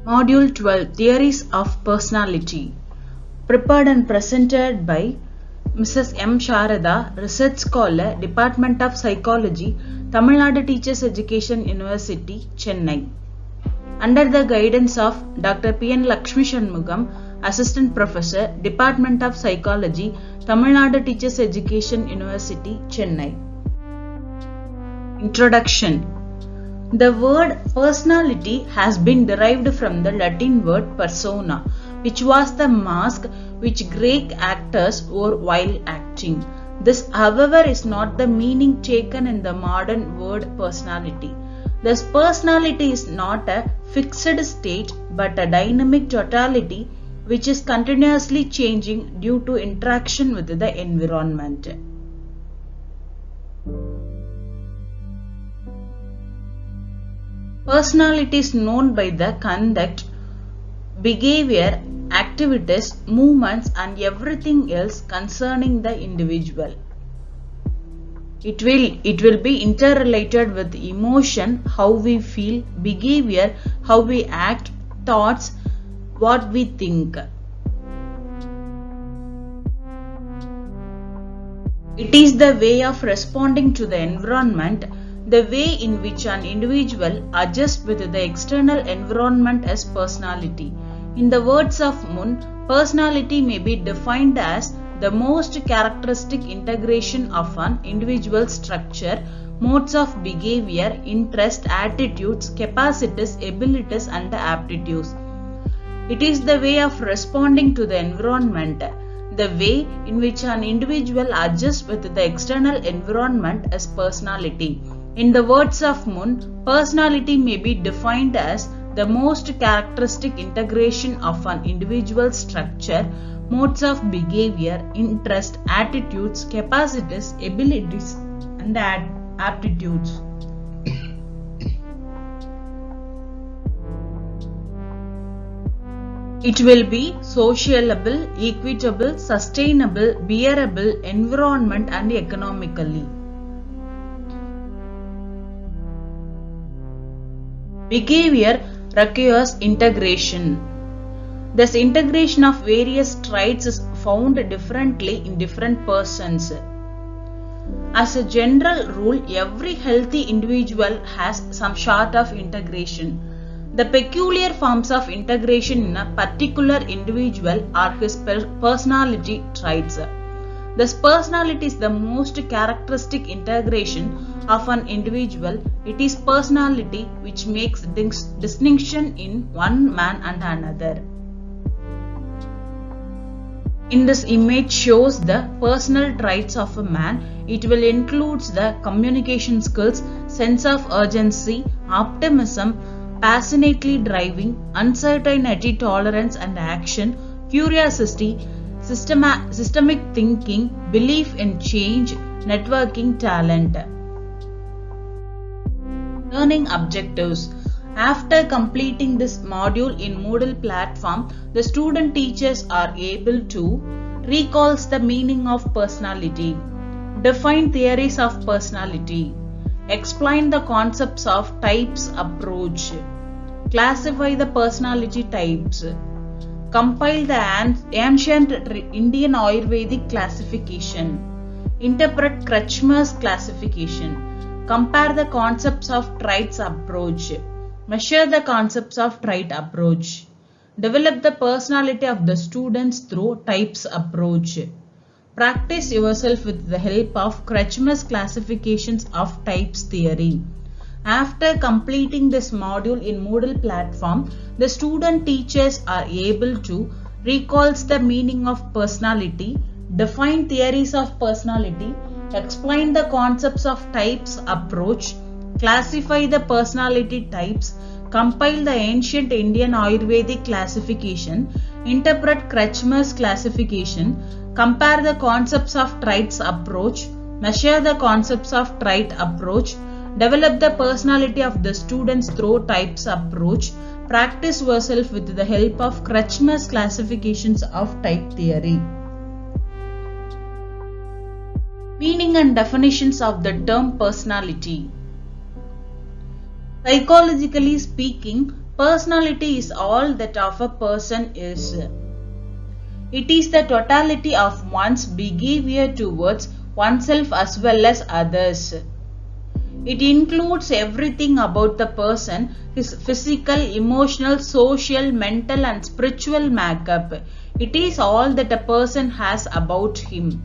Module 12 Theories of Personality. Prepared and presented by Mrs. M. Sharada, Research Scholar, Department of Psychology, Tamil Nadu Teachers Education University, Chennai. Under the guidance of Dr. P. N. Lakshmi Shanmugam, Assistant Professor, Department of Psychology, Tamil Nadu Teachers Education University, Chennai. Introduction. The word personality has been derived from the Latin word persona, which was the mask which Greek actors wore while acting. This, however, is not the meaning taken in the modern word personality. Thus, personality is not a fixed state but a dynamic totality which is continuously changing due to interaction with the environment. Personality is known by the conduct, behavior, activities, movements and everything else concerning the individual. It will be interrelated with emotion, how we feel, behavior, how we act, thoughts, what we think. It is the way of responding to the environment, the way in which an individual adjusts with the external environment as personality. In the words of Mun, personality may be defined as the most characteristic integration of an individual's structure, modes of behavior, interests, attitudes, capacities, abilities and aptitudes. It is the way of responding to the environment, the way in which an individual adjusts with the external environment as personality. In the words of Mun, personality may be defined as the most characteristic integration of an individual's structure, modes of behavior, interest, attitudes, capacities, abilities, and aptitudes. It will be sociable, equitable, sustainable, bearable, environment, and economically. Behavior requires integration. Thus, integration of various traits is found differently in different persons. As a general rule, every healthy individual has some sort of integration. The peculiar forms of integration in a particular individual are his personality traits. Thus, personality is the most characteristic integration of an individual. It is personality which makes distinction in one man and another. In this image shows the personal traits of a man. It will include the communication skills, sense of urgency, optimism, passionately driving, uncertainty, tolerance and action, curiosity, systemic thinking, belief in change, networking, talent. Learning objectives. After completing this module in Moodle platform, the student teachers are able to recall the meaning of personality, define theories of personality, explain the concepts of types approach, classify the personality types, compile the ancient Indian Ayurvedic classification, interpret Kretschmer's classification, compare the concepts of traits approach, measure the concepts of trait approach, develop the personality of the students through types approach. Practice yourself with the help of Kretschmer's classifications of types theory. After completing this module in Moodle platform, the student teachers are able to recall the meaning of personality, define theories of personality, explain the concepts of types approach, classify the personality types, compile the ancient Indian Ayurvedic classification, interpret Kretschmer's classification, compare the concepts of traits approach, measure the concepts of trait approach, develop the personality of the students through types approach, practice yourself with the help of Kretschmer's classifications of type theory. Meaning and definitions of the term personality. Psychologically speaking, Personality is all that of a person is. It is the totality of one's behavior towards oneself as well as others. It includes everything about the person, his physical, emotional, social, mental and spiritual makeup. It is all that a person has about him.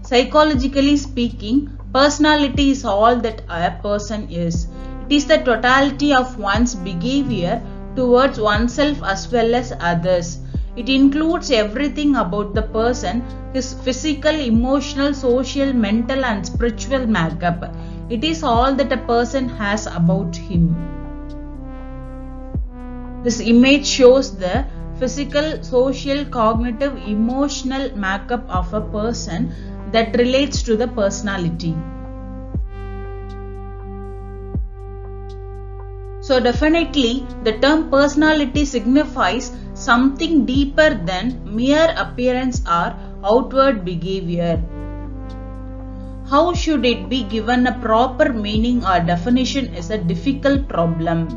Psychologically speaking, personality is all that a person is. It is the totality of one's behavior towards oneself as well as others. It includes everything about the person, his physical, emotional, social, mental and spiritual makeup. It is all that a person has about him. This image shows the physical, social, cognitive, emotional makeup of a person that relates to the personality. So definitely the term personality signifies something deeper than mere appearance or outward behavior. How should it be given a proper meaning or definition is a difficult problem.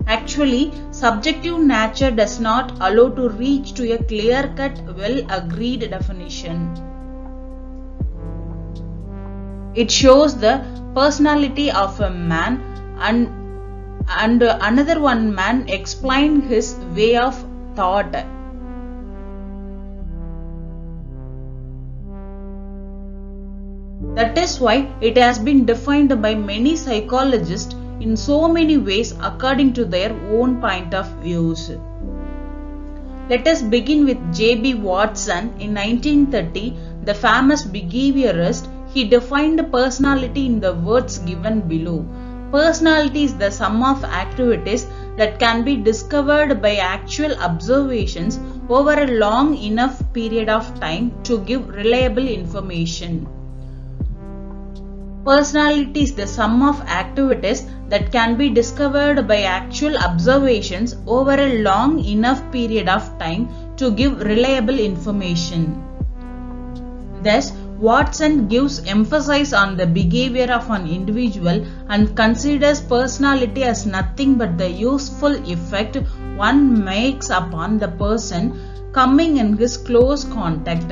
Actually, subjective nature does not allow to reach to a clear-cut, well-agreed definition. It shows the personality of a man and another one man explained his way of thought. That is why it has been defined by many psychologists in so many ways according to their own point of views. Let us begin with J.B. Watson. In 1930, the famous behaviorist, he defined personality in the words given below. Personality is the sum of activities that can be discovered by actual observations over a long enough period of time to give reliable information. Personality is the sum of activities that can be discovered by actual observations over a long enough period of time to give reliable information. Thus, Watson gives emphasis on the behavior of an individual and considers personality as nothing but the useful effect one makes upon the person coming in his close contact.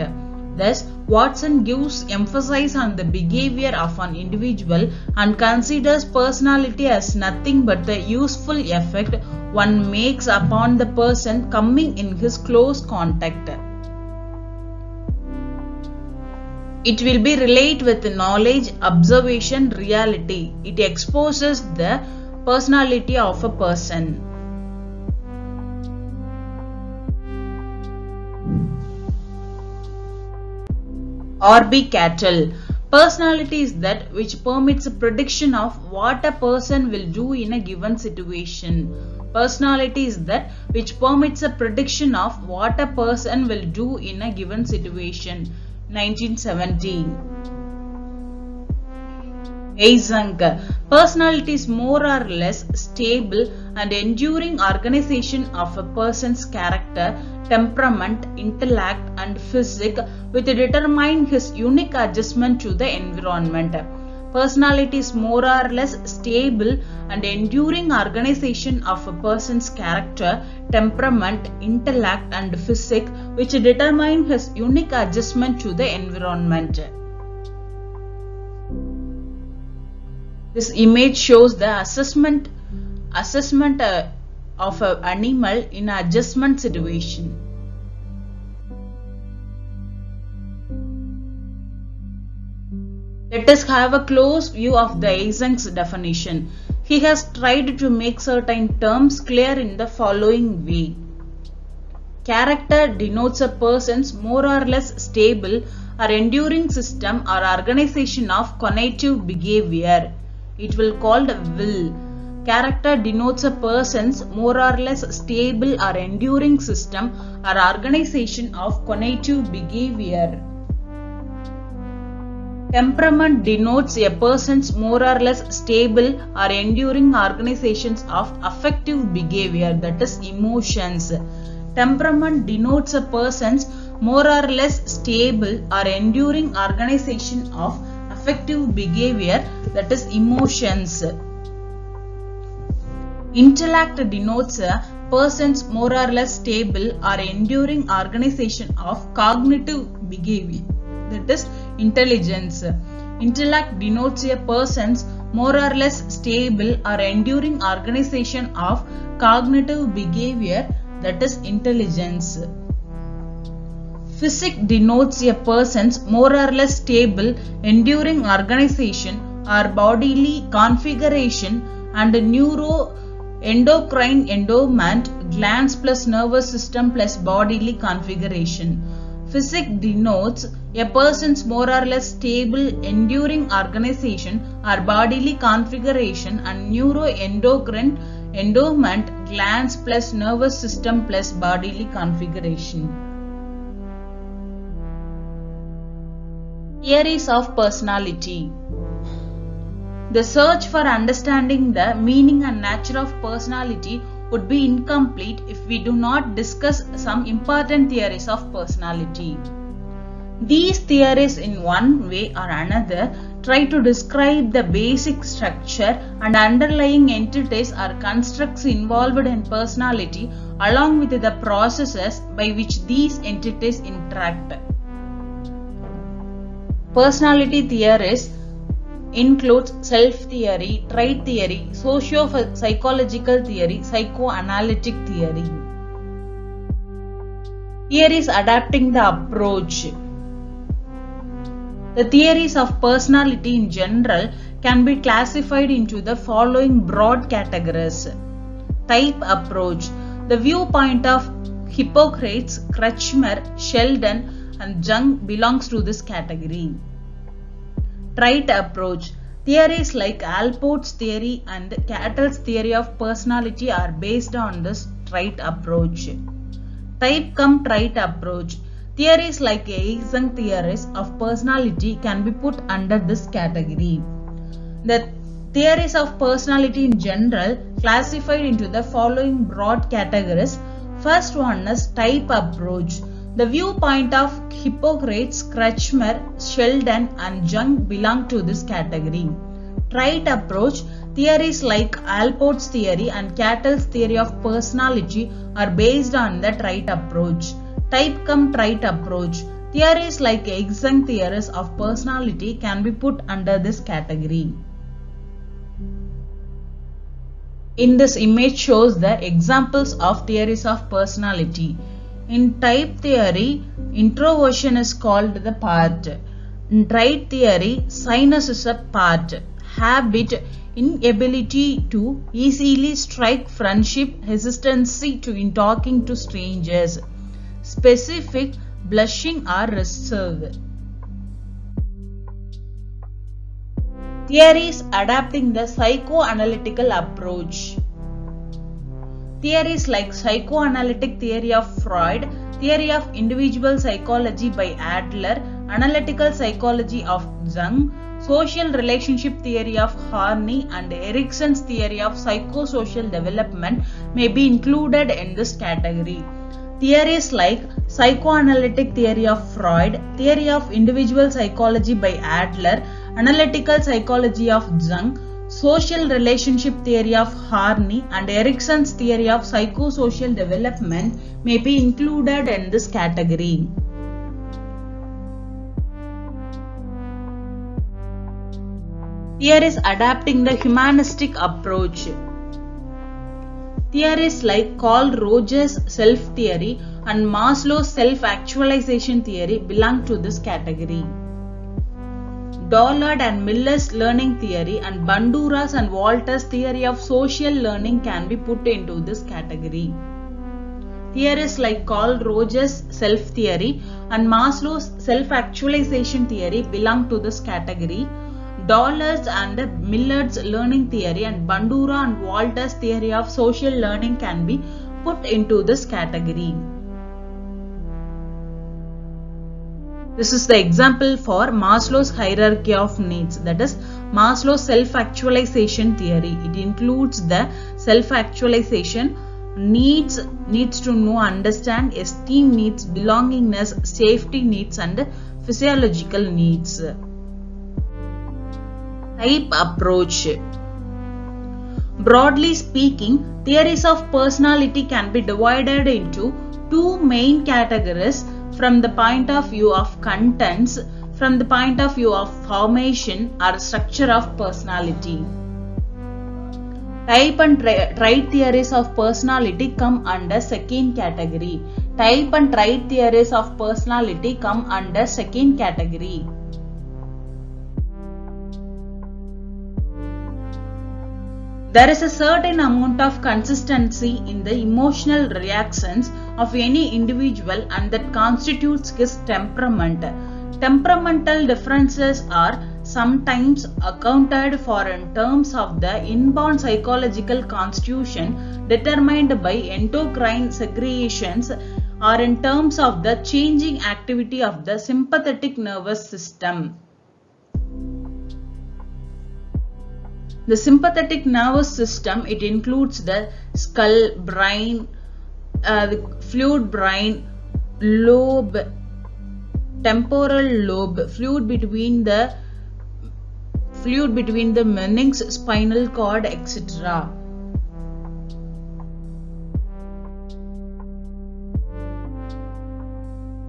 Thus, Watson gives emphasis on the behavior of an individual and considers personality as nothing but the useful effect one makes upon the person coming in his close contact. It will be relate with knowledge, observation, reality. It exposes the personality of a person. R.B. Cattle. Personality is that which permits a prediction of what a person will do in a given situation. Personality is that which permits a prediction of what a person will do in a given situation. 1917. Eysenck. Personality is more or less stable and enduring organization of a person's character, temperament, intellect and physique which determine his unique adjustment to the environment. Personality is more or less stable and enduring organization of a person's character, temperament, intellect and physique which determine his unique adjustment to the environment. This image shows the assessment of an animal in an adjustment situation. Let us have a close view of the Eysenck's definition. He has tried to make certain terms clear in the following way. Character denotes a person's more or less stable or enduring system or organization of cognitive behavior. It will called will. Character denotes a person's more or less stable or enduring system or organization of cognitive behavior. Temperament denotes a person's more or less stable or enduring organizations of affective behavior, that is emotions. Temperament denotes a person's more or less stable or enduring organization of affective behavior, that is emotions. Intellect denotes a person's more or less stable or enduring organization of cognitive behavior, that is intelligence. Intellect denotes a person's more or less stable or enduring organization of cognitive behavior, that is intelligence. Physics denotes a person's more or less stable, enduring organization or bodily configuration, and neuroendocrine endowment, glands plus nervous system plus bodily configuration. Physics denotes a person's more or less stable, enduring organization or bodily configuration, and neuroendocrine endowment, glands plus nervous system plus bodily configuration. Theories of personality. The search for understanding the meaning and nature of personality would be incomplete if we do not discuss some important theories of personality. These theories, in one way or another, try to describe the basic structure and underlying entities or constructs involved in personality, along with the processes by which these entities interact. Personality theories includes self-theory, trait theory, socio-psychological theory, psychoanalytic theory. Theories adapting the approach. The theories of personality in general can be classified into the following broad categories. Type approach. The viewpoint of Hippocrates, Kretschmer, Sheldon, and Jung belongs to this category. Trait approach. Theories like Alport's theory and Cattell's theory of personality are based on this trait approach. Type-cum-trait approach. Theories like Eysenck theories of personality can be put under this category. The theories of personality in general classified into the following broad categories. First one is type approach. The viewpoint of Hippocrates, Kretschmer, Sheldon, and Jung belong to this category. Trait approach. Theories like Alport's theory and Cattell's theory of personality are based on the trait approach. Type-cum-trait approach. Theories like Eysenck theories of personality can be put under this category. In this image shows the examples of theories of personality. In type theory, introversion is called the part. In trait theory, shyness is a part. Habit, inability to easily strike friendship, hesitancy in talking to strangers. Specific, blushing or reserve. Theories adapting the psychoanalytical approach. Theories like psychoanalytic theory of Freud, theory of individual psychology by Adler, analytical psychology of Jung, social relationship theory of Harney, and Erikson's theory of psychosocial development may be included in this category. Theories like psychoanalytic theory of Freud, theory of individual psychology by Adler, analytical psychology of Jung, social relationship theory of Harney, and Erikson's theory of psychosocial development may be included in this category. Theories adapting the humanistic approach. Theories like Carl Rogers' self-theory and Maslow's self-actualization theory belong to this category. Dollard and Miller's learning theory and Bandura's and Walter's theory of social learning can be put into this category. Theories like Carl Rogers' self-theory and Maslow's self-actualization theory belong to this category. Dollard's and Miller's learning theory and Bandura and Walter's theory of social learning can be put into this category. This is the example for Maslow's hierarchy of needs, that is Maslow's self-actualization theory. It includes the self-actualization, needs to know, understand, esteem needs, belongingness, safety needs, and physiological needs. Type approach. Broadly speaking, theories of personality can be divided into two main categories from the point of view of contents, from the point of view of formation or structure of personality. Type and trait theories of personality come under second category. Type and trait theories of personality come under second category. There is a certain amount of consistency in the emotional reactions of any individual, and that constitutes his temperament. Temperamental differences are sometimes accounted for in terms of the inborn psychological constitution determined by endocrine secretions, or in terms of the changing activity of the sympathetic nervous system. The sympathetic nervous system, it includes the skull, brain, the fluid brain, lobe, temporal lobe, fluid between the meninx, spinal cord, etc.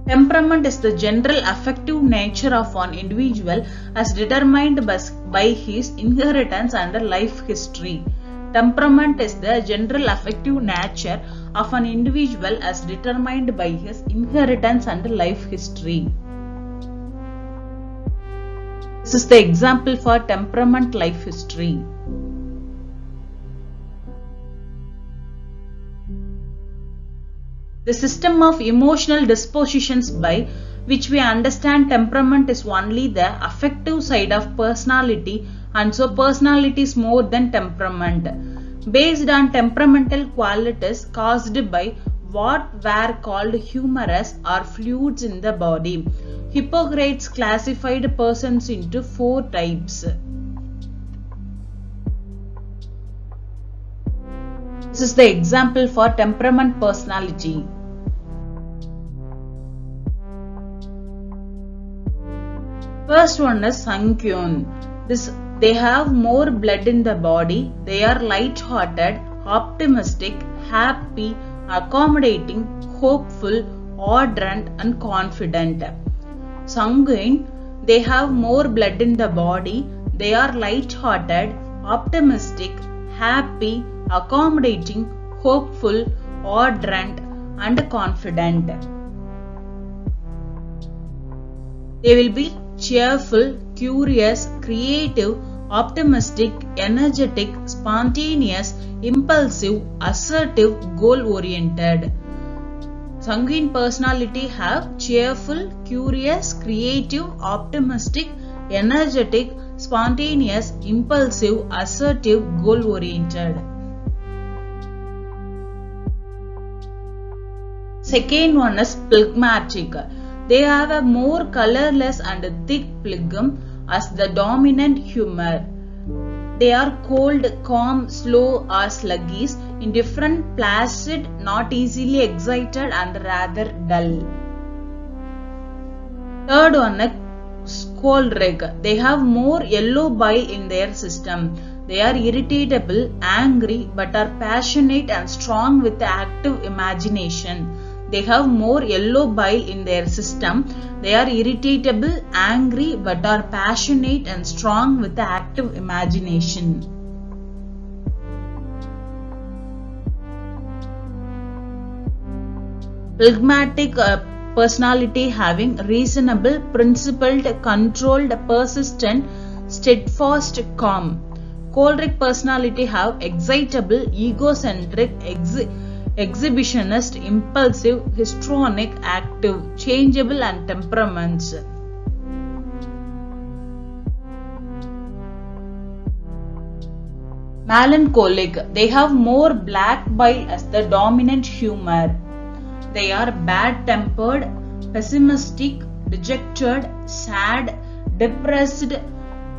Temperament is the general affective nature of an individual as determined by his inheritance and life history. Temperament is the general affective nature of an individual as determined by his inheritance and life history. This is the example for temperament life history. The system of emotional dispositions by which we understand temperament is only the affective side of personality, and so personality is more than temperament. Based on temperamental qualities caused by what were called humors or fluids in the body, Hippocrates classified persons into 4 types. This is the example for temperament personality. First one is Sanguine. They have more blood in the body. They are light-hearted, optimistic, happy, accommodating, hopeful, ardent, and confident. Sanguine. They have more blood in the body. They are light-hearted, optimistic, happy, accommodating, hopeful, ardent, and confident. They will be cheerful, curious, creative, optimistic, energetic, spontaneous, impulsive, assertive, goal-oriented. Sanguine personality have cheerful, curious, creative, optimistic, energetic, spontaneous, impulsive, assertive, goal-oriented. Second one is phlegmatic. They have a more colorless and thick phlegm as the dominant humor. They are cold, calm, slow or sluggish, indifferent, placid, not easily excited and rather dull. Third one is choleric. They have more yellow bile in their system. They are irritable, angry, but are passionate and strong with active imagination. They have more yellow bile in their system. They are irritable, angry, but are passionate and strong with active imagination. Phlegmatic personality having reasonable, principled, controlled, persistent, steadfast, calm. Choleric personality have excitable, egocentric, exhibitionist, impulsive, histrionic, active, changeable and temperaments. Melancholic. They have more black bile as the dominant humor. They are bad-tempered, pessimistic, dejected, sad, depressed,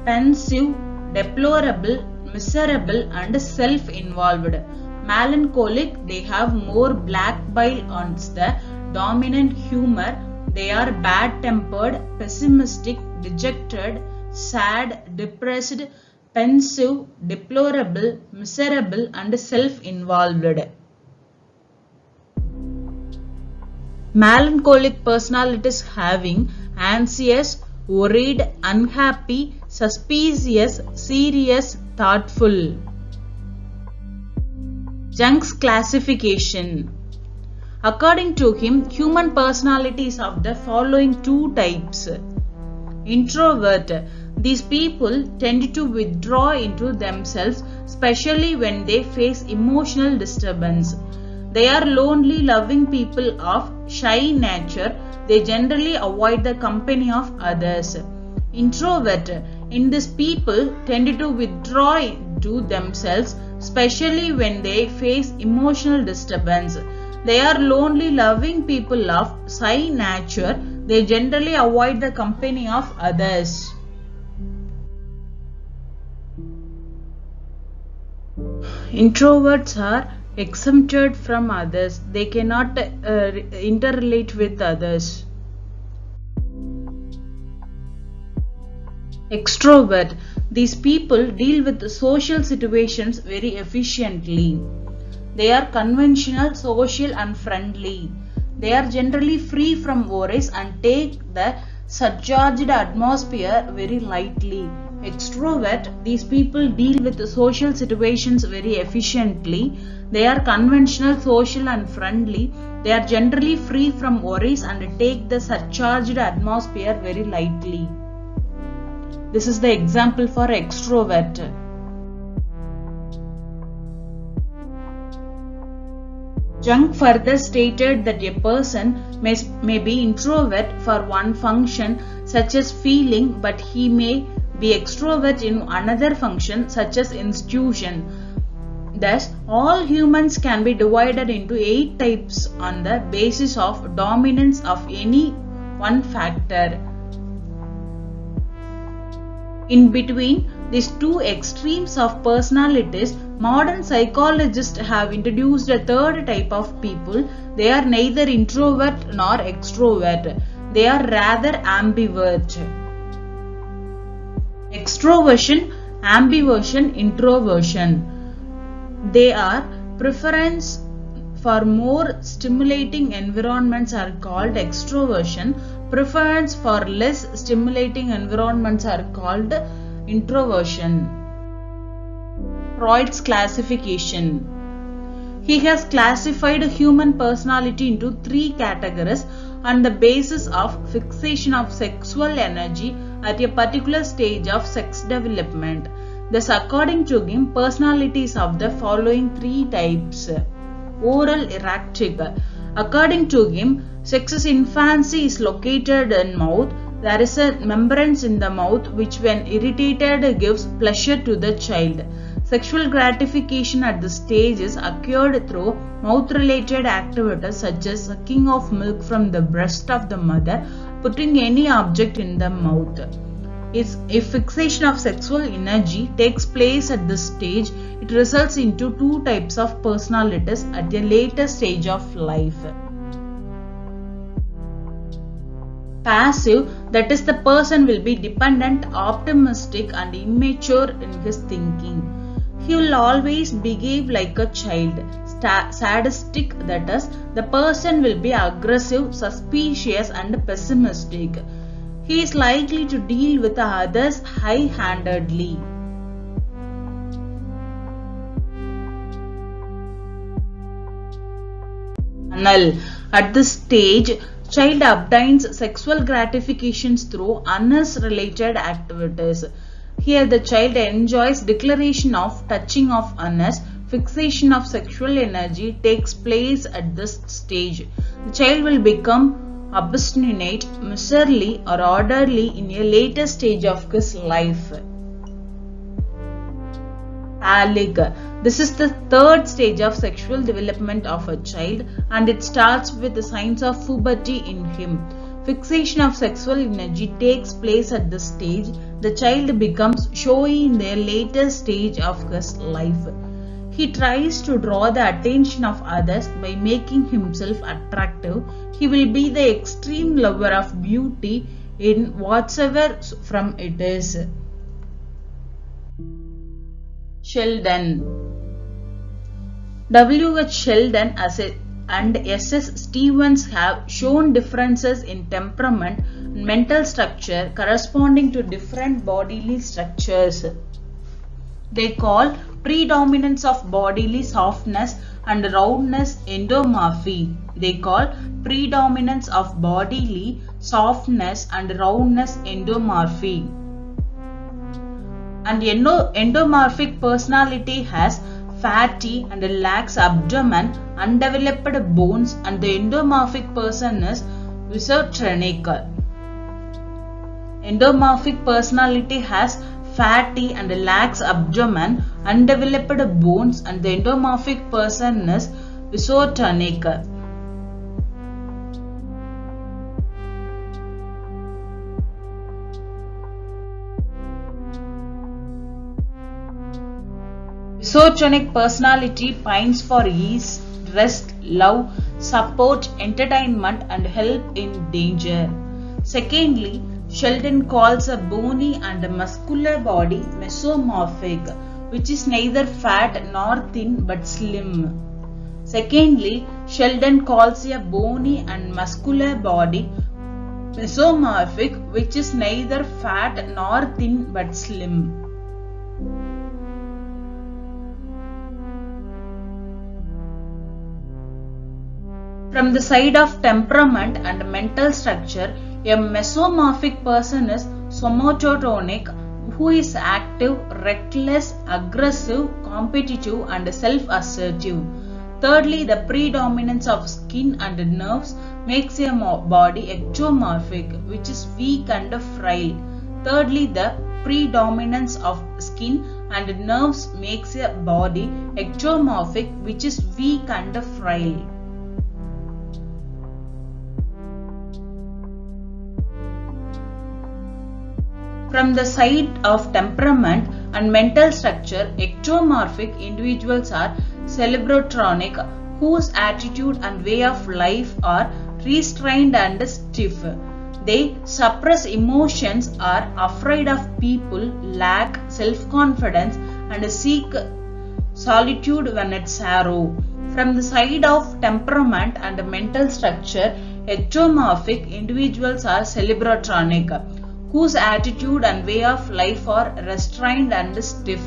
pensive, deplorable, miserable and self-involved. Melancholic. They have more black bile as the dominant humor. They are bad-tempered, pessimistic, dejected, sad, depressed, pensive, deplorable, miserable, and self-involved. Melancholic personalities having anxious, worried, unhappy, suspicious, serious, thoughtful. Jung's classification. According to him, human personalities of the following two types. Introvert. These people tend to withdraw into themselves, especially when they face emotional disturbance. They are lonely, loving people of shy nature. They generally avoid the company of others. Introvert. In this, people tend to withdraw into themselves, especially when they face emotional disturbance. They are lonely, loving people of shy nature. They generally avoid the company of others. Introverts are exempted from others. They cannot interrelate with others. Extrovert. These people deal with social situations very efficiently. They are conventional, social, and friendly. They are generally free from worries and take the surcharged atmosphere very lightly. Extrovert. These people deal with social situations very efficiently. They are conventional, social, and friendly. They are generally free from worries and take the surcharged atmosphere very lightly. This is the example for extrovert. Jung further stated that a person may be introvert for one function such as feeling, but he may be extrovert in another function such as institution. Thus, all humans can be divided into 8 types on the basis of dominance of any one factor. In between these two extremes of personalities, modern psychologists have introduced a third type of people. They are neither introvert nor extrovert. They are rather ambivert. Extroversion, ambiversion, introversion. They are preference for more stimulating environments are called extroversion. Preference for less stimulating environments are called introversion. Freud's classification. He has classified human personality into 3 categories on the basis of fixation of sexual energy at a particular stage of sex development. Thus, according to him, personalities of the following 3 types. Oral erratic. According to him, sex's infancy is located in mouth. There is a membrane in the mouth which, when irritated, gives pleasure to the child. Sexual gratification at this stage is occurred through mouth-related activities such as sucking of milk from the breast of the mother, putting any object in the mouth. If fixation of sexual energy takes place at this stage, it results into 2 types of personalities at a later stage of life. Passive, that is, the person will be dependent, optimistic, and immature in his thinking. He will always behave like a child. Sadistic, that is, the person will be aggressive, suspicious, and pessimistic. He is likely to deal with others high-handedly. Anal. At this stage, child obtains sexual gratifications through anus-related activities. Here, the child enjoys declaration of touching of anus. Fixation of sexual energy takes place at this stage. The child will become obstinate, miserly, or orderly in a later stage of his life. Phallic. This is the 3rd stage of sexual development of a child, and it starts with the signs of puberty in him. Fixation of sexual energy takes place at this stage. The child becomes showy in the later stage of his life. He tries to draw the attention of others by making himself attractive. He will be the extreme lover of beauty in whatsoever from it is. Sheldon. W.H. Sheldon and S.S. Stevens have shown differences in temperament and mental structure corresponding to different bodily structures. They call predominance of bodily softness and roundness endomorphy. They call predominance of bodily softness and roundness endomorphy. And endomorphic personality has fatty and lax abdomen, undeveloped bones, and the endomorphic person is visotonic. Endomorphic personality has fatty and lax abdomen, undeveloped bones, and the endomorphic person is visotonic. Visotonic personality pines for ease, rest, love, support, entertainment, and help in danger. Secondly, Sheldon calls a bony and muscular body mesomorphic, which is neither fat nor thin but slim. Secondly, Sheldon calls a bony and muscular body mesomorphic, which is neither fat nor thin but slim. From the side of temperament and mental structure, a mesomorphic person is somatotronic, who is active, reckless, aggressive, competitive, and self-assertive. Thirdly, the predominance of skin and nerves makes a body ectomorphic, which is weak and frail. Thirdly, the predominance of skin and nerves makes a body ectomorphic, which is weak and frail. From the side of temperament and mental structure, ectomorphic individuals are cerebrotronic, whose attitude and way of life are restrained and stiff. They suppress emotions, are afraid of people, lack self-confidence, and seek solitude when at sorrow. From the side of temperament and mental structure, ectomorphic individuals are cerebrotronic, whose attitude and way of life are restrained and stiff.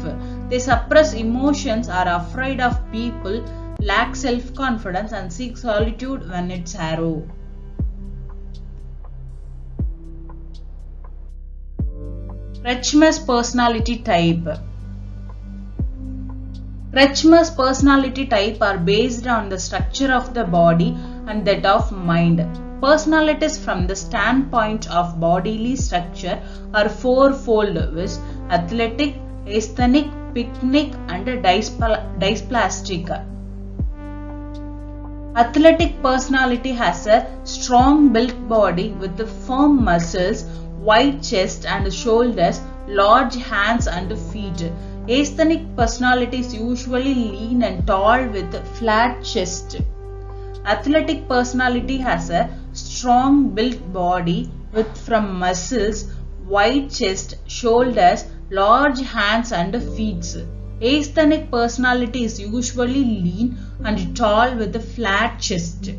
They suppress emotions, are afraid of people, lack self-confidence, and seek solitude when it's sorrow. Kretschmer's personality type. Kretschmer's personality type are based on the structure of the body and that of mind. Personalities from the standpoint of bodily structure are fourfold, which athletic, asthenic, picnic, and dysplastic. Athletic personality has a strong built body with firm muscles, wide chest and shoulders, large hands and feet. Asthenic personality is usually lean and tall with flat chest. Athletic personality has a strong built body with firm muscles, wide chest, shoulders, large hands and feet. Asthenic personality is usually lean and tall with a flat chest.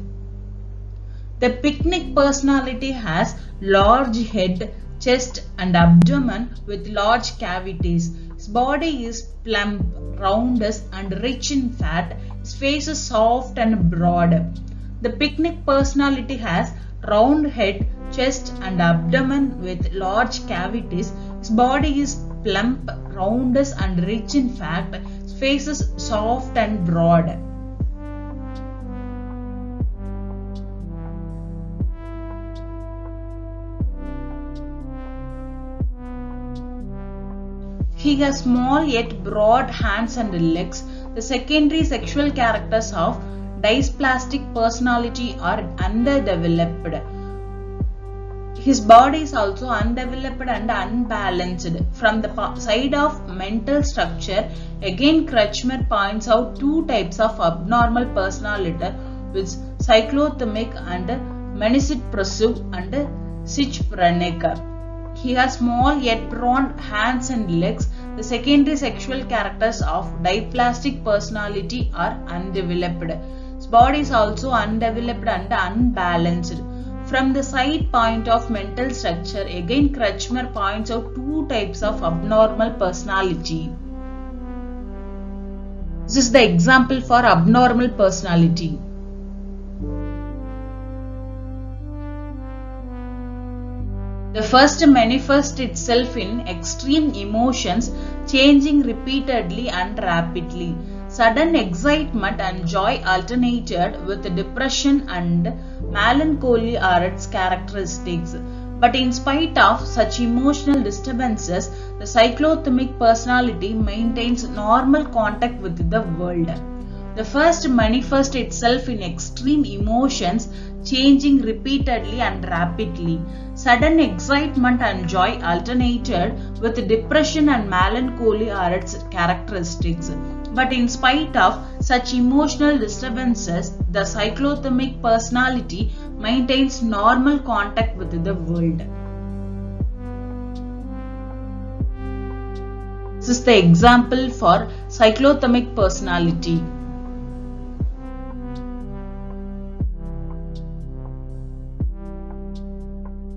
The picnic personality has large head, chest and abdomen with large cavities. His body is plump, rounded and rich in fat. His face is soft and broad. The picnic personality has round head, chest and abdomen with large cavities. His body is plump, rounded and rich in fat. His face is soft and broad. He has small yet broad hands and legs. The secondary sexual characters of dysplastic personality are underdeveloped. His body is also undeveloped and unbalanced. From the side of mental structure, again Kretschmer points out two types of abnormal personality, which cyclothymic and manicydepressive and schizophrenic. He has small yet bronze hands and legs. The secondary sexual characters of dysplastic personality are undeveloped. His body is also undeveloped and unbalanced. From the side point of mental structure, again Kretschmer points out two types of abnormal personality. This is the example for abnormal personality. The first manifests itself in extreme emotions, changing repeatedly and rapidly. Sudden excitement and joy alternated with depression and melancholy are its characteristics. But in spite of such emotional disturbances, the cyclothymic personality maintains normal contact with the world. The first manifests itself in extreme emotions, changing repeatedly and rapidly. Sudden excitement and joy alternated with depression and melancholy are its characteristics. But in spite of such emotional disturbances, the cyclothymic personality maintains normal contact with the world. This is the example for cyclothymic personality.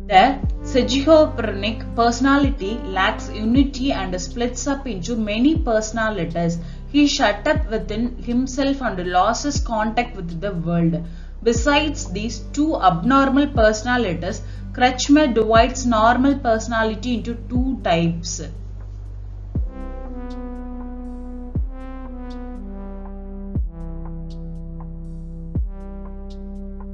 The schizophrenic personality lacks unity and splits up into many personalities. He is shut up within himself and loses contact with the world. Besides these two abnormal personalities, Kretschmer divides normal personality into two types.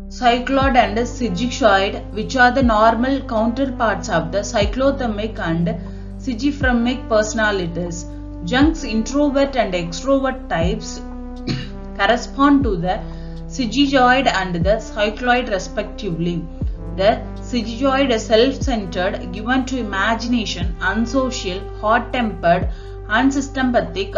Cycloid and schizoid, which are the normal counterparts of the cyclothymic and schizophrenic personalities. Jung's introvert and extrovert types correspond to the schizoid and the cycloid respectively. The schizoid is self-centered, given to imagination, unsocial, hot-tempered, unsystematic,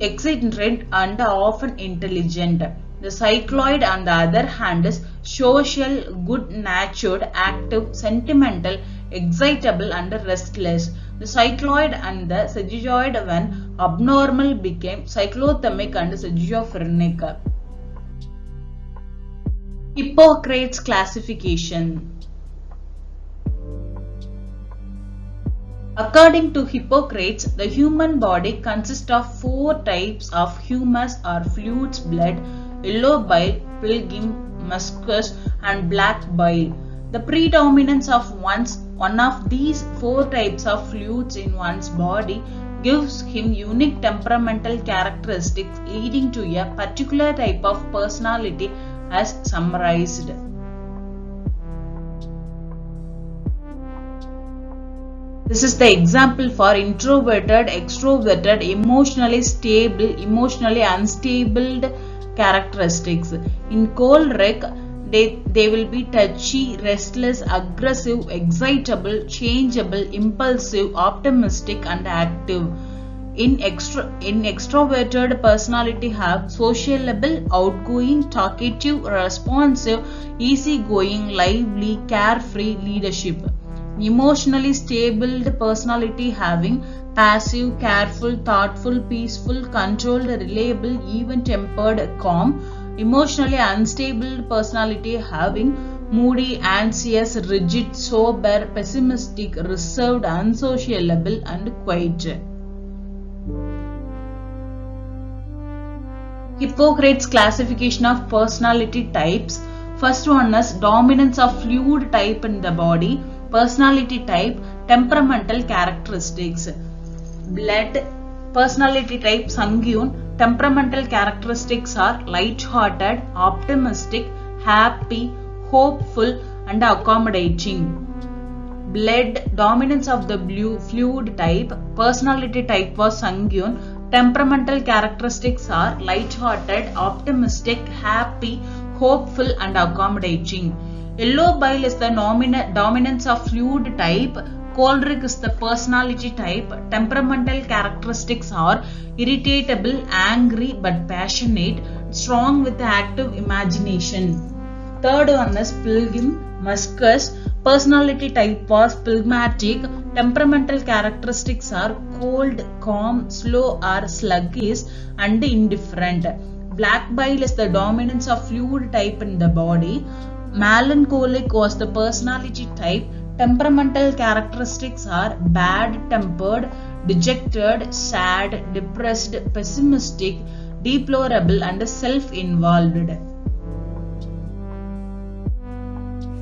eccentric and often intelligent. The cycloid, on the other hand, is social, good-natured, active, sentimental, excitable and restless. The cycloid and the schizoid, when abnormal, became cyclothymic and schizophrenic. Hippocrates classification. According to Hippocrates, the human body consists of four types of humus or fluids: blood, yellow bile, phlegm, mucus and black bile. The predominance of one of these four types of fluids in one's body gives him unique temperamental characteristics, leading to a particular type of personality as summarized. This is the example for introverted, extroverted, emotionally stable, emotionally unstable characteristics. In choleric, they will be touchy, restless, aggressive, excitable, changeable, impulsive, optimistic and active. In extroverted personality have sociable, outgoing, talkative, responsive, easygoing, lively, carefree leadership. Emotionally stable personality having passive, careful, thoughtful, peaceful, controlled, reliable, even-tempered, calm. Emotionally unstable personality having moody, anxious, rigid, sober, pessimistic, reserved, unsociable and quiet. Hippocrates classification of personality types. First one is dominance of fluid type in the body. Personality type, temperamental characteristics. Blood, personality type sanguine. Temperamental characteristics are light-hearted, optimistic, happy, hopeful and accommodating. Blood, dominance of the blue fluid type. Personality type was sanguine. Temperamental characteristics are light-hearted, optimistic, happy, hopeful and accommodating. Yellow bile is the dominance of fluid type. Choleric is the personality type. Temperamental characteristics are irritable, angry but passionate, strong with active imagination. Third one is phlegm, mucus. Personality type was phlegmatic. Temperamental characteristics are cold, calm, slow or sluggish and indifferent. Black bile is the dominance of fluid type in the body. Melancholic was the personality type. Temperamental characteristics are bad-tempered, dejected, sad, depressed, pessimistic, deplorable and self-involved.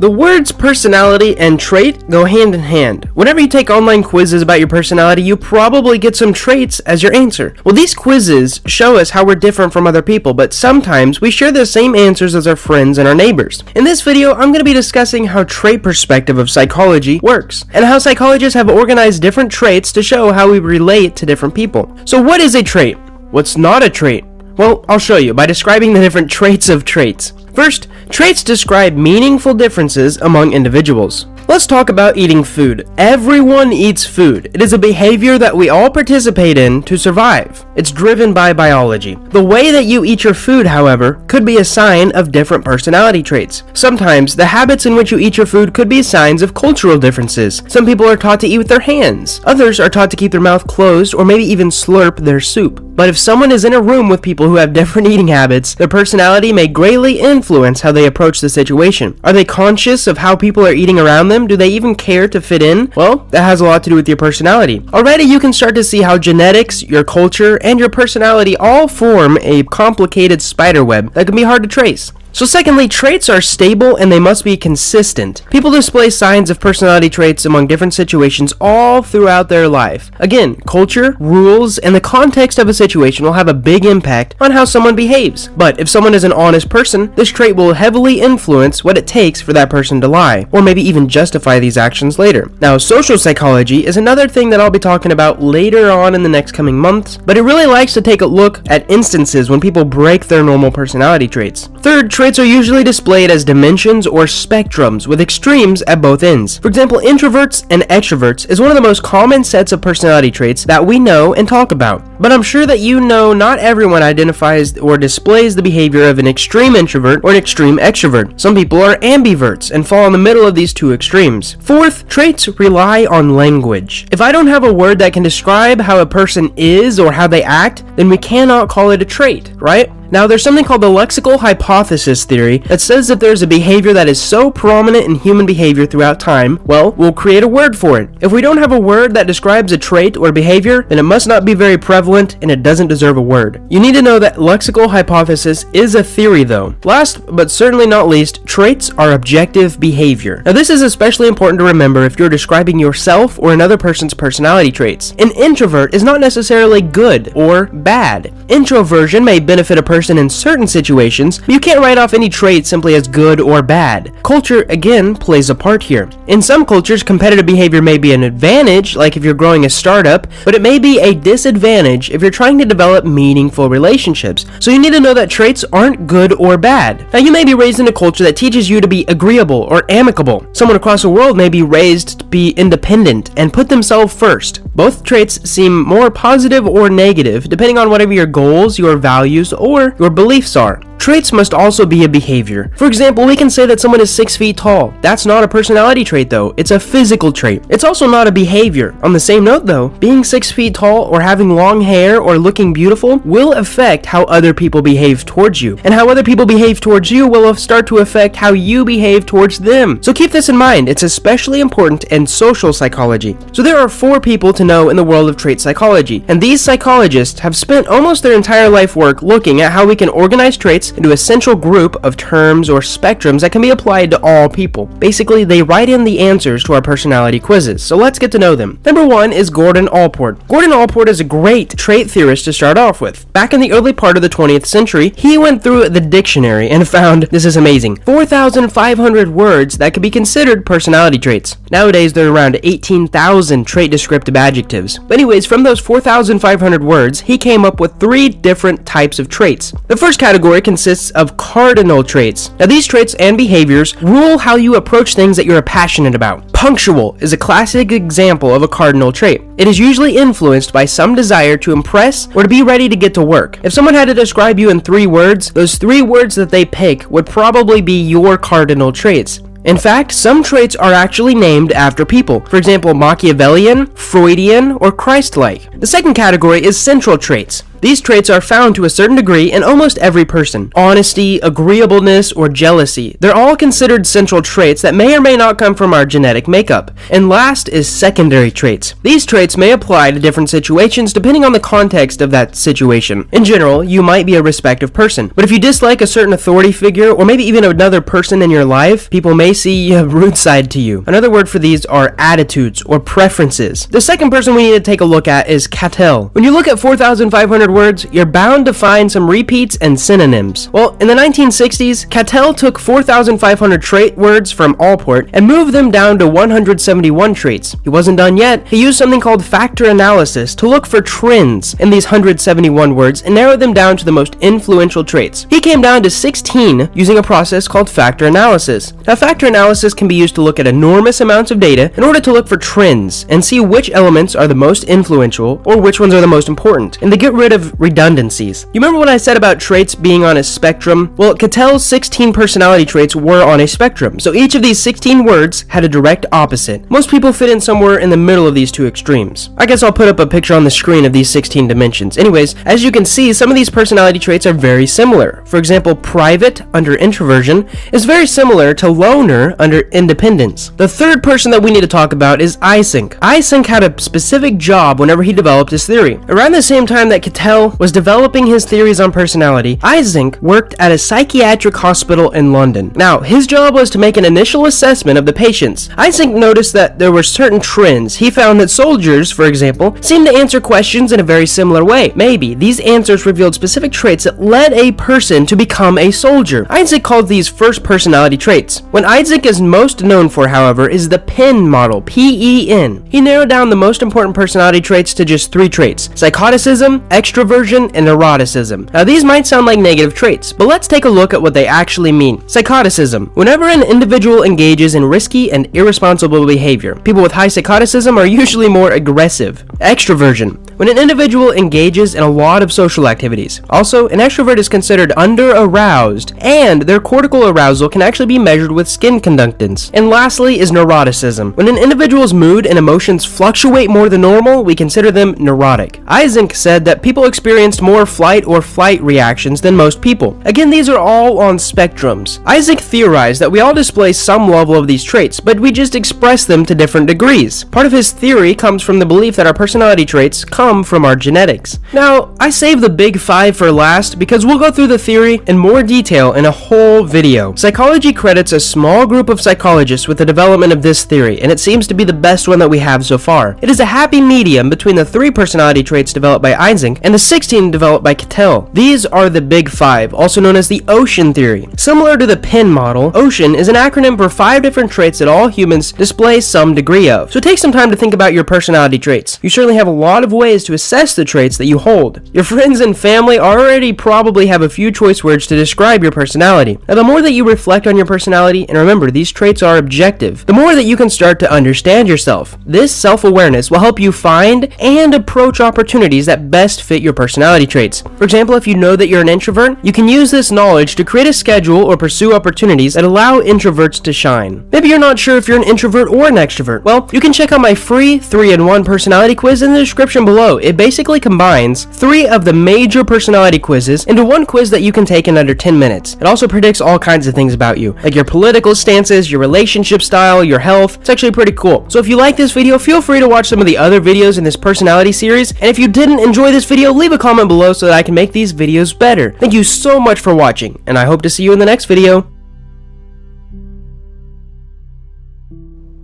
The words personality and trait go hand in hand. Whenever you take online quizzes about your personality, you probably get some traits as your answer. Well, these quizzes show us how we're different from other people, but sometimes we share the same answers as our friends and our neighbors. In this video, I'm going to be discussing how trait perspective of psychology works, and how psychologists have organized different traits to show how we relate to different people. So what is a trait? What's not a trait? Well, I'll show you by describing the different traits of traits. First, traits describe meaningful differences among individuals. Let's talk about eating food. Everyone eats food. It is a behavior that we all participate in to survive. It's driven by biology. The way that you eat your food, however, could be a sign of different personality traits. Sometimes, the habits in which you eat your food could be signs of cultural differences. Some people are taught to eat with their hands. Others are taught to keep their mouth closed or maybe even slurp their soup. But if someone is in a room with people who have different eating habits, their personality may greatly influence how they approach the situation. Are they conscious of how people are eating around them? Do they even care to fit in? Well, that has a lot to do with your personality. Already you can start to see how genetics, your culture, and your personality all form a complicated spiderweb that can be hard to trace. So secondly, traits are stable and they must be consistent. People display signs of personality traits among different situations all throughout their life. Again, culture, rules, and the context of a situation will have a big impact on how someone behaves. But if someone is an honest person, this trait will heavily influence what it takes for that person to lie, or maybe even justify these actions later. Now, social psychology is another thing that I'll be talking about later on in the next coming months, but it really likes to take a look at instances when people break their normal personality traits. Third, traits are usually displayed as dimensions or spectrums with extremes at both ends. For example, introverts and extroverts is one of the most common sets of personality traits that we know and talk about. But I'm sure that you know not everyone identifies or displays the behavior of an extreme introvert or an extreme extrovert. Some people are ambiverts and fall in the middle of these two extremes. Fourth, traits rely on language. If I don't have a word that can describe how a person is or how they act, then we cannot call it a trait, right? Now, there's something called the lexical hypothesis theory that says that there's a behavior that is so prominent in human behavior throughout time, well, we'll create a word for it. If we don't have a word that describes a trait or behavior, then it must not be very prevalent and it doesn't deserve a word. You need to know that lexical hypothesis is a theory though. Last, but certainly not least, traits are objective behavior. Now, this is especially important to remember if you're describing yourself or another person's personality traits. An introvert is not necessarily good or bad. Introversion may benefit a person in certain situations, but you can't write off any trait simply as good or bad. Culture, again, plays a part here. In some cultures, competitive behavior may be an advantage, like if you're growing a startup, but it may be a disadvantage if you're trying to develop meaningful relationships. So you need to know that traits aren't good or bad. Now, you may be raised in a culture that teaches you to be agreeable or amicable. Someone across the world may be raised to be independent and put themselves first. Both traits seem more positive or negative, depending on whatever your goals, your values, or your beliefs are. Traits must also be a behavior. For example, we can say that someone is 6 feet tall. That's not a personality trait though, it's a physical trait. It's also not a behavior. On the same note though, being 6 feet tall or having long hair or looking beautiful will affect how other people behave towards you. And how other people behave towards you will start to affect how you behave towards them. So keep this in mind, it's especially important in social psychology. So there are 4 people to know in the world of trait psychology, and these psychologists have spent almost their entire life work looking at how we can organize traits into a central group of terms or spectrums that can be applied to all people. Basically, they write in the answers to our personality quizzes, so let's get to know them. Number 1 is Gordon Allport. Gordon Allport is a great trait theorist to start off with. Back in the early part of the 20th century, he went through the dictionary and found, this is amazing, 4,500 words that could be considered personality traits. Nowadays, there are around 18,000 trait descriptive adjectives. But anyways, from those 4,500 words, he came up with 3 different types of traits. The first category consists of cardinal traits. Now, these traits and behaviors rule how you approach things that you're passionate about. Punctual is a classic example of a cardinal trait. It is usually influenced by some desire to impress or to be ready to get to work. If someone had to describe you in 3 words, those 3 words that they pick would probably be your cardinal traits. In fact, some traits are actually named after people. For example, Machiavellian, Freudian, or Christ-like. The second category is central traits. These traits are found to a certain degree in almost every person. Honesty, agreeableness, or jealousy. They're all considered central traits that may or may not come from our genetic makeup. And last is secondary traits. These traits may apply to different situations depending on the context of that situation. In general, you might be a respective person, but if you dislike a certain authority figure, or maybe even another person in your life, people may see a rude side to you. Another word for these are attitudes or preferences. The second person we need to take a look at is Cattell. When you look at 4,500 words, you're bound to find some repeats and synonyms. Well, in the 1960s, Cattell took 4,500 trait words from Allport and moved them down to 171 traits. He wasn't done yet. He used something called factor analysis to look for trends in these 171 words and narrowed them down to the most influential traits. He came down to 16 using a process called factor analysis. Now, factor analysis can be used to look at enormous amounts of data in order to look for trends and see which elements are the most influential or which ones are the most important, and to get rid of redundancies. You remember what I said about traits being on a spectrum? Well, Cattell's 16 personality traits were on a spectrum, so each of these 16 words had a direct opposite. Most people fit in somewhere in the middle of these two extremes. I guess I'll put up a picture on the screen of these 16 dimensions. Anyways, as you can see, some of these personality traits are very similar. For example, private under introversion is very similar to loner under independence. The third person that we need to talk about is Eysenck. Eysenck had a specific job whenever he developed his theory. Around the same time that Cattell was developing his theories on personality, Eysenck worked at a psychiatric hospital in London. Now, his job was to make an initial assessment of the patients. Eysenck noticed that there were certain trends. He found that soldiers, for example, seemed to answer questions in a very similar way. Maybe these answers revealed specific traits that led a person to become a soldier. Eysenck called these first personality traits. What Eysenck is most known for, however, is the PEN model, P-E-N. He narrowed down the most important personality traits to just 3 traits: psychoticism, extroversion, and neuroticism. Now, these might sound like negative traits, but let's take a look at what they actually mean. Psychoticism. Whenever an individual engages in risky and irresponsible behavior, people with high psychoticism are usually more aggressive. Extroversion. When an individual engages in a lot of social activities. Also, an extrovert is considered under-aroused, and their cortical arousal can actually be measured with skin conductance. And lastly is neuroticism. When an individual's mood and emotions fluctuate more than normal, we consider them neurotic. Eysenck said that people experienced more flight or flight reactions than most people. Again, these are all on spectrums. Eysenck theorized that we all display some level of these traits, but we just express them to different degrees. Part of his theory comes from the belief that our personality traits come from our genetics. Now, I saved the big 5 for last because we'll go through the theory in more detail in a whole video. Psychology credits a small group of psychologists with the development of this theory, and it seems to be the best one that we have so far. It is a happy medium between the 3 personality traits developed by Eysenck and the 16 developed by Cattell. These are the big 5, also known as the Ocean theory. Similar to the PEN model, Ocean is an acronym for 5 different traits that all humans display some degree of. So take some time to think about your personality traits. You certainly have a lot of ways to assess the traits that you hold. Your friends and family already probably have a few choice words to describe your personality. Now, the more that you reflect on your personality, and remember, these traits are objective, the more that you can start to understand yourself. This self-awareness will help you find and approach opportunities that best fit your personality traits. For example, if you know that you're an introvert, you can use this knowledge to create a schedule or pursue opportunities that allow introverts to shine. Maybe you're not sure if you're an introvert or an extrovert. Well, you can check out my free 3-in-1 personality quiz in the description below. It basically combines 3 of the major personality quizzes into one quiz that you can take in under 10 minutes. It also predicts all kinds of things about you, like your political stances, your relationship style, your health. It's actually pretty cool. So if you like this video, feel free to watch some of the other videos in this personality series, and if you didn't enjoy this video, leave a comment below so that I can make these videos better. Thank you so much for watching, and I hope to see you in the next video.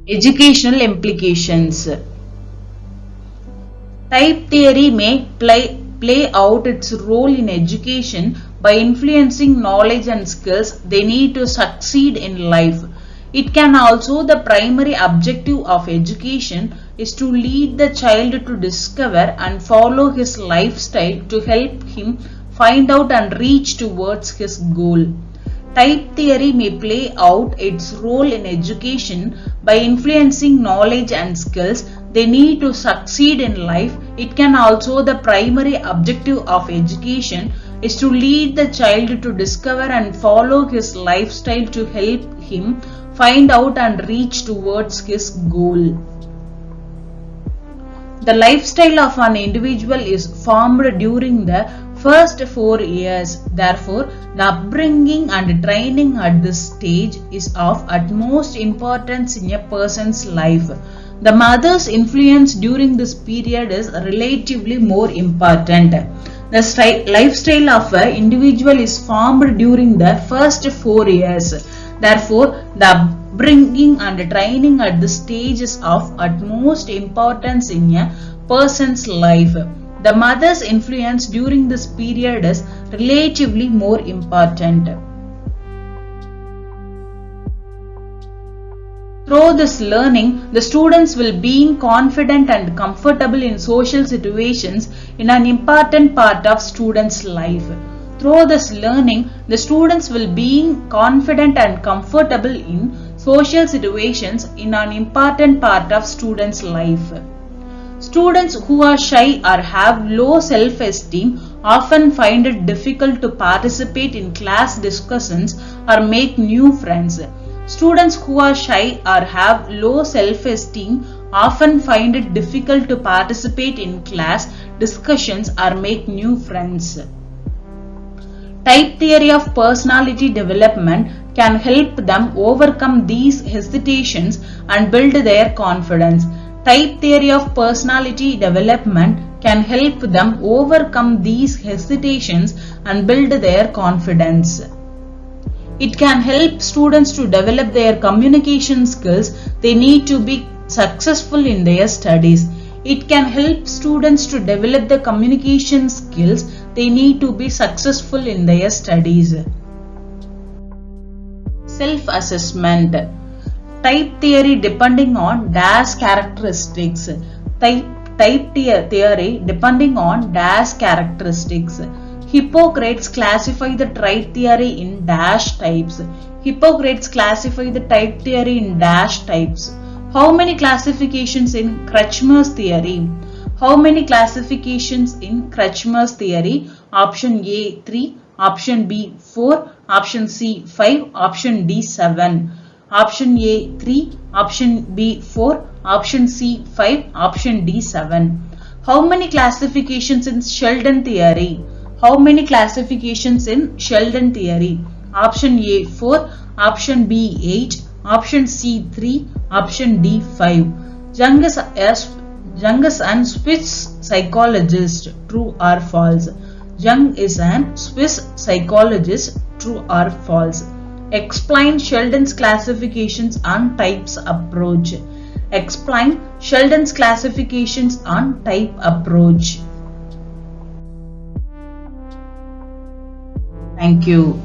Educational implications. Type theory may play out its role in education by influencing knowledge and skills they need to succeed in life. It can also, the primary objective of education is to lead the child to discover and follow his lifestyle to help him find out and reach towards his goal. Type theory may play out its role in education by influencing knowledge and skills they need to succeed in life. It can also, the primary objective of education is to lead the child to discover and follow his lifestyle to help him find out and reach towards his goal. The lifestyle of an individual is formed during the first 4 years. Therefore, the upbringing and training at this stage is of utmost importance in a person's life. The mother's influence during this period is relatively more important. The lifestyle of an individual is formed during the first 4 years. Therefore, the upbringing and training at this stage is of utmost importance in a person's life. The mother's influence during this period is relatively more important. Through this learning, the students will be confident and comfortable in social situations in an important part of students' life. Through this learning, the students will be confident and comfortable in social situations in an important part of students' life. Students who are shy or have low self-esteem often find it difficult to participate in class discussions or make new friends. Students who are shy or have low self-esteem often find it difficult to participate in class discussions or make new friends. Type theory of personality development can help them overcome these hesitations and build their confidence. Type theory of personality development can help them overcome these hesitations and build their confidence. It can help students to develop their communication skills they need to be successful in their studies. It can help students to develop the communication skills they need to be successful in their studies. Self-assessment. Type theory depending on dash characteristics. Type theory depending on dash characteristics. Hippocrates classified the type theory in dash types. Hippocrates classified the type theory in dash types. How many classifications in Kretschmer's theory? How many classifications in Kretschmer's theory? Option A 3, option B 4, option C 5, option D 7. Option A 3, option B 4, option C 5, option D 7. How many classifications in Sheldon theory? How many classifications in Sheldon theory? Option A 4, option B 8, option C 3, option D 5. Jung is an Swiss psychologist. True or false? Jung is an Swiss psychologist. True or false? Explain Sheldon's classifications on types approach. Explain Sheldon's classifications on type approach. Thank you.